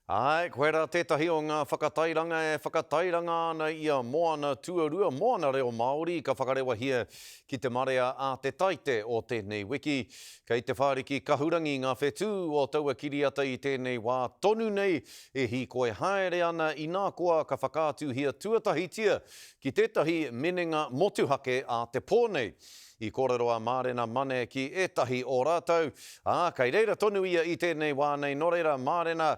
Ai, koe rā tētahi o ngā whakatairanga whakatairanga ana ia moana tuarua, moana reo Māori, ka whakarewa hia ki te marea a te taite o tēnei wiki. Kei te whāriki kahurangi ngā whetū o taua kiriata i tēnei wā tonu nei e hi koe haere ana i nā koa ka whakātu hia tuatahitia ki tētahi menenga motuhake a te pōnei. I kōrero a Mārena Mane ki etahi o rātou. Kei reira tonu ia i tēnei wānei, no reira Mārena,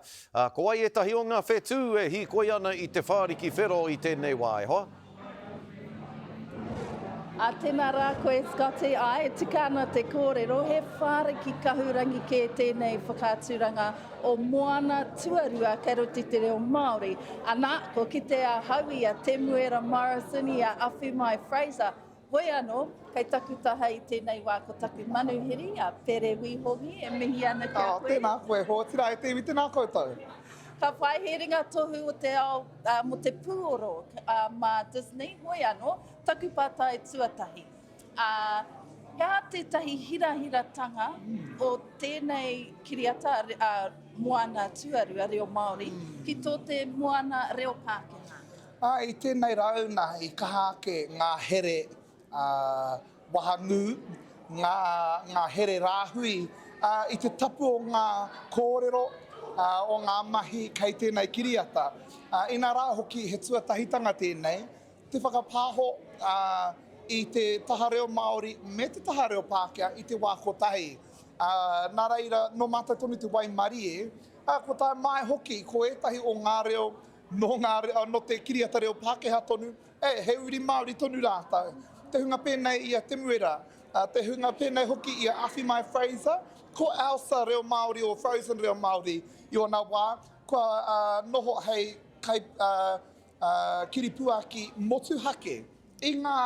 ko ai etahi o ngā whetū e hi koe ana i te whāriki whero i tēnei wā, e hoa? Tēnā rā koe Scotty, tika ana te kōrero, he whāriki kahurangi ke tēnei whakāturanga o moana tuarua kei roti te reo Māori. Anā, ko ki te haui a Temuera Morrison i a Awhimai Fraser, hoi anō, kei takutaha i tēnei wā ko taku manuhiri a Pere Wihongi e mihi ana kia koe. Tēnā koe, hōtira e te iwi tēnā koutou. Ka whai heringa tohu o te ao mo te pūoro ma Disney, hoi anō, taku pātai tuatahi. Ia tētahi hirahiratanga o tēnei kiriata moana tuarua reo Māori ki tō te moana reo Pākehā. I tēnei rauna i kahake ngā here wahangu, ngā here rāhui, i te tapu o ngā kōrero o ngā mahi kei tēnei kiriata. Ina rā hoki he tuatahitanga tēnei, te whakapāho i te taha reo Māori me te taha reo Pākehā i te wā kotahi. Nā reira, no mātai tonu te Waimarie, ko tai mai hoki ko etahi o ngā reo no te kiriata reo Pākehā tonu, he uri Māori tonu rātau. Te hunga pēnei i a Temuera, te hunga pēnei hoki i a Awhimai Fraser, ko Elsa reo Māori o Frozen reo Māori i o nā wā, ko noho hei kai kiripuaki motuhake. I ngā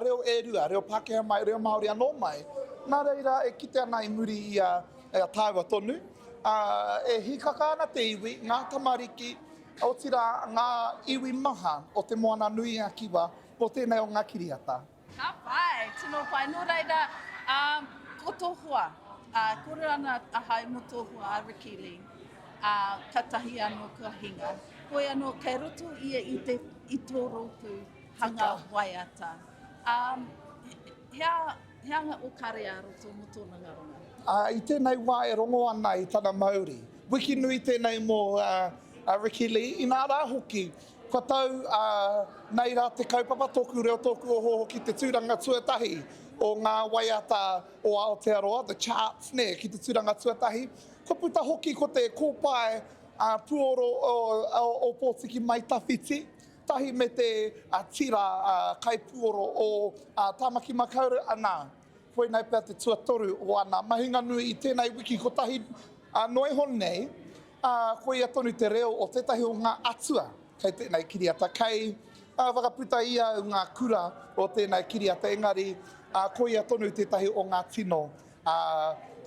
reo erua, reo Pākehā mai, reo Māori anō mai, nā reira e kite ana i muri i a tāua tonu. E hikaka ana te iwi, ngā tamariki, o tira ngā iwi maha o te moana nui a kiwa o tēnei o ngā kiriata. Ka pai, tino pai. No reira, ko tohua, kore ana a hai mo tohua a Rikili, katahi anō kua hinga. Koe anō, kei roto ia i tō rōpū hanga waiata. Heanga o kare a roto mo tōna ngaronga? I tēnei wā e rongo ana i tana Māori. Wiki nui tēnei mō Rikili, i nā rā hoki, ko tau nei rā te kaupapa tōku reo tōku o hoho ki te tūranga tuatahi o ngā waiata o Aotearoa, the charts ne, ki te tūranga tuatahi. Ko puta hoki ko te kōpae puoro o Pōtiki mai tawhiti, tahi me te tira kai puoro o Tāmaki Makaurau anā. Koe nei pēr te tuatoru o ana. Mahinga nui i tēnei wiki ko tahi noi honei, koe ia tonu te reo o tētahi o ngā atua. Kei tēnei kiriata, kei whakaputa ia o ngā kura o tēnei kiriata, engari koe ia tonu tētahi o ngā tino,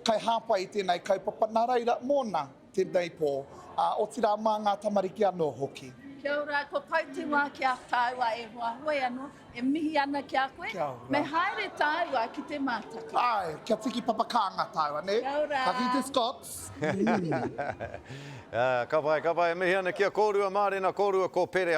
kai hāpai tēnei kaupapa, nā reira mōna tēnei pō, o tira mā ngā tamariki anō hoki. Kia ora, ko Pautima kia tāua e hoa hoi anō, e mihi ana kia koe, me haere tāua ki te mātaki. Ai, kia tiki papakanga tāua, ne? Kia ora. Ka ki te Scots. Ka pai, mihi ana kia kōrua Mārena, kōrua ko Pere